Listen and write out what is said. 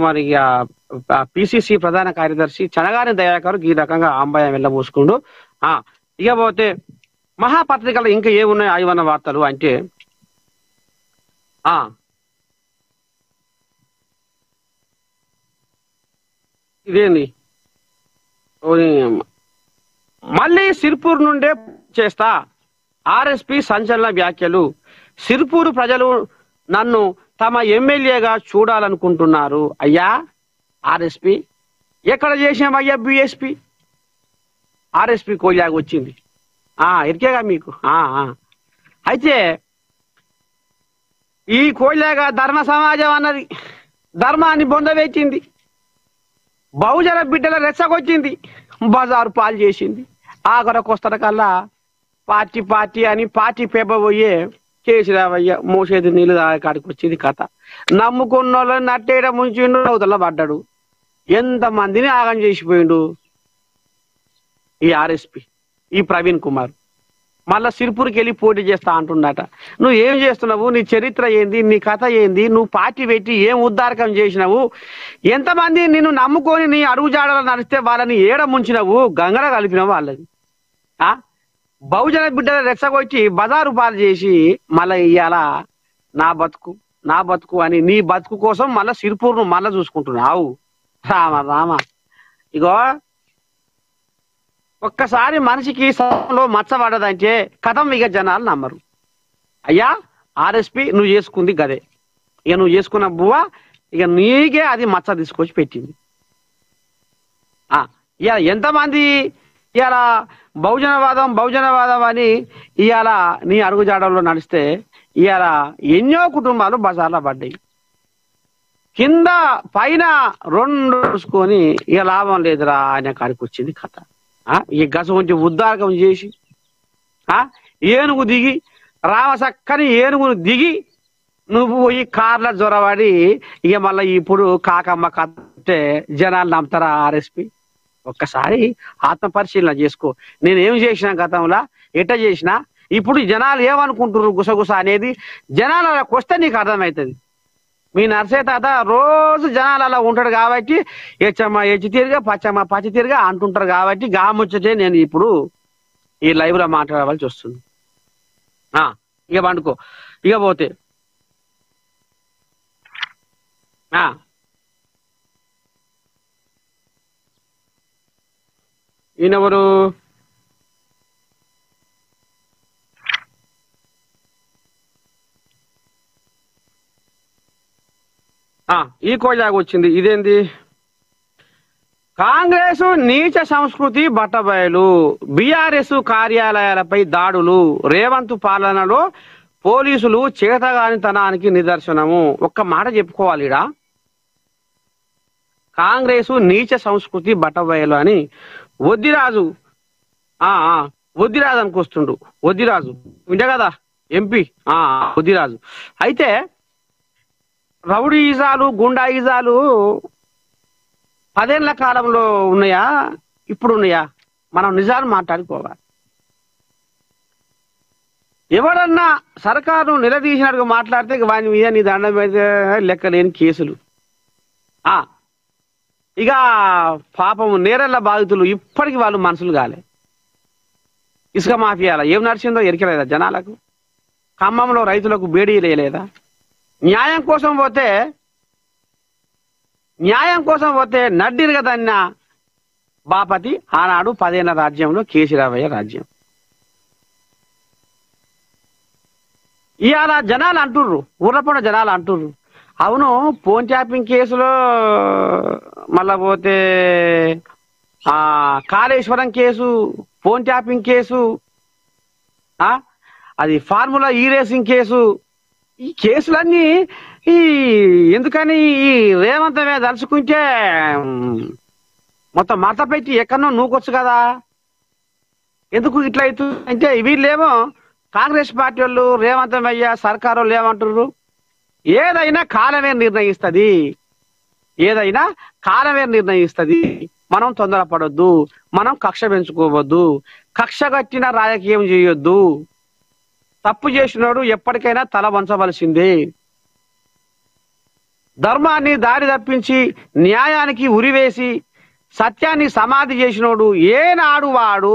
మరి పిసిసి ప్రధాన కార్యదర్శి చనగాని దయాకర్ ఈ రకంగా ఆంబాయం వెళ్ళబోసుకుండు. ఇకపోతే మహాపత్రికలు ఇంకా ఏమున్నాయి ఆయువన్న వార్తలు అంటే ఇదేంది మళ్ళీ సిర్పూర్ నుండే చేస్తా ఆర్ఎస్పి సంచలన వ్యాఖ్యలు. సిర్పూరు ప్రజలు నన్ను తమ ఎమ్మెల్యేగా చూడాలనుకుంటున్నారు. అయ్యా ఆర్ఎస్పి ఎక్కడ చేసామయ్యా బిఎస్పి ఆర్ఎస్పి కోయాగా వచ్చింది ఎరికేగా మీకు. అయితే ఈ కోయిలాగా ధర్మ సమాజం అన్నది ధర్మాన్ని బొందబెట్టింది, బహుజన బిడ్డల రెచ్చగొచ్చింది, బజారు పాలు చేసింది. ఆఖరకు వస్తాడు కల్లా పార్టీ పార్టీ అని పార్టీ పేపర్ పోయే కేసీరావయ్య మోసేది నీళ్ళు కాడికి వచ్చింది కథ. నమ్ముకున్న వాళ్ళని నట్టేయడం ముంచిండు, అవతల పడ్డాడు. ఎంతమందిని ఆగం చేసిపోయిండు ఈ ఆర్ఎస్పి, ఈ ప్రవీణ్ కుమార్. మళ్ళా సిర్పూర్కి వెళ్ళి పోటీ చేస్తా అంటున్నట. నువ్వు ఏం చేస్తున్నావు, నీ చరిత్ర ఏంది, నీ కథ ఏంది, నువ్వు పార్టీ పెట్టి ఏం ఉద్దారకం చేసినావు, ఎంతమంది నిన్ను నమ్ముకొని నీ అడుగు జాడలు నడిస్తే వాళ్ళని ఏడ ముంచినవు, గంగల కలిపినావు వాళ్ళని. బహుజన బిడ్డల రెచ్చగొచ్చి బజారు పాలు చేసి మళ్ళా ఇయ్యాల నా బతుకు అని నీ బతుకు కోసం మళ్ళా సిర్పూర్ను మళ్ళా చూసుకుంటున్నావు. రామ రామ. ఇగో ఒక్కసారి మనిషికి సభలో మచ్చబడ్డదంటే కథం ఇక జనాలు నమ్మరు. అయ్యా ఆర్ఎస్పి నువ్వు చేసుకుంది గదే, ఇక నువ్వు చేసుకున్న బువ్వ ఇక నీకే అది మచ్చ తీసుకొచ్చి పెట్టింది. ఇవాళ ఎంతమంది ఇవాళ బహుజనవాదం అని ఇవాళ నీ అడుగుజాడల్లో నడిస్తే ఇవాళ ఎన్నో కుటుంబాలు బజార్లో పడ్డాయి. కింద పైన రెండు చూసుకొని ఇక లాభం లేదురా అనే కాడికి వచ్చింది కథ. ఈ గస కొంచెం ఉద్దారకం చేసి ఏనుగు దిగి రామసక్కని ఏనుగును దిగి నువ్వు పోయి కార్ల జ్వరవాడి ఇక మళ్ళీ ఇప్పుడు కాకమ్మ కట్టే జనాలు నమ్ముతారా ఆర్ఎస్పి? ఒక్కసారి ఆత్మ పరిశీలన చేసుకో. నేనేం చేసినా గతంలో ఎట్ట చేసినా ఇప్పుడు జనాలు ఏమనుకుంటున్నారు గుసగుస అనేది జనాలకు వస్తే నీకు అర్థమవుతుంది. మీ నర్సే తాత రోజు జనాలు అలా ఉంటాడు కాబట్టి హెచ్చమ్మ హెచ్చి తీరుగా పచ్చమ్మ పచ్చి తీరుగా అంటుంటారు కాబట్టి గాముచ్చటే నేను ఇప్పుడు ఈ లైవ్ లో మాట్లాడవలసి వస్తుంది. ఇక పండుకో. ఇక పోతే ఈయనెవరు? ఈ కోజాగా వచ్చింది. ఇదేంది? కాంగ్రెస్ నీచ సంస్కృతి బట్టబయలు, బీఆర్ఎస్ కార్యాలయాలపై దాడులు, రేవంత్ పాలనలో పోలీసులు చేతగానితనానికి నిదర్శనము. ఒక్క మాట చెప్పుకోవాలి ఇడా, కాంగ్రెస్ నీచ సంస్కృతి బట్టబయలు అని వద్దిరాజు అనుకొస్తుండు. వద్దిరాజు వింటే కదా ఎంపీ వద్దిరాజు. అయితే రౌడీయిజాలు గుండాయిజాలు 10 ఏళ్ల కాలంలో ఉన్నాయా ఇప్పుడు ఉన్నాయా? మనం నిజాలు మాట్లాడుకోవాలి. ఎవరన్నా సర్కారు నిలదీసినట్టుగా మాట్లాడితే వాని మీద నీ దండం పెడితే లెక్కలేని కేసులు. ఇక పాపం నేరెళ్ల బాధితులు ఇప్పటికి వాళ్ళు మనుషులు కాలే. ఇసుక మాఫియాల ఏం నడిచిందో ఎరికలేదా జనాలకు? ఖమ్మంలో రైతులకు బేడీ లేలేదా? న్యాయం కోసం పోతే నడ్డిరుగా దన్న బాపతి ఆనాడు 10 ఏళ్ల రాజ్యంలో కేసీరావయ్య రాజ్యం. ఇవాళ జనాలు అంటుర్రు, ఊర్లపూడ జనాలు అంటుర్రు, అవును ఫోన్ ట్యాపింగ్ కేసులో మళ్ళా పోతే Kaleshwaram case, phone tapping case, అది ఫార్ములా ఈ రేసింగ్ కేసు, ఈ కేసులన్నీ ఎందుకని ఈ రేవంతమే దలుచుకుంటే మొత్తం మత పెట్టి ఎక్కడో నూకొచ్చు కదా, ఎందుకు ఇట్లా అవుతుంది అంటే వీళ్ళేమో కాంగ్రెస్ పార్టీ వాళ్ళు రేవంతమయ్య సర్కారు వాళ్ళు ఏమంటారు, ఏదైనా కాలమే నిర్ణయిస్తుంది, మనం తొందరపడొద్దు, మనం కక్ష పెంచుకోవద్దు, కక్ష కట్టిన రాజకీయం చేయొద్దు, తప్పు చేసినోడు ఎప్పటికైనా తల వంచవలసిందే. ధర్మాన్ని దారి తప్పించి న్యాయానికి ఉరివేసి సత్యాన్ని సమాధి చేసినోడు ఏనాడు వాడు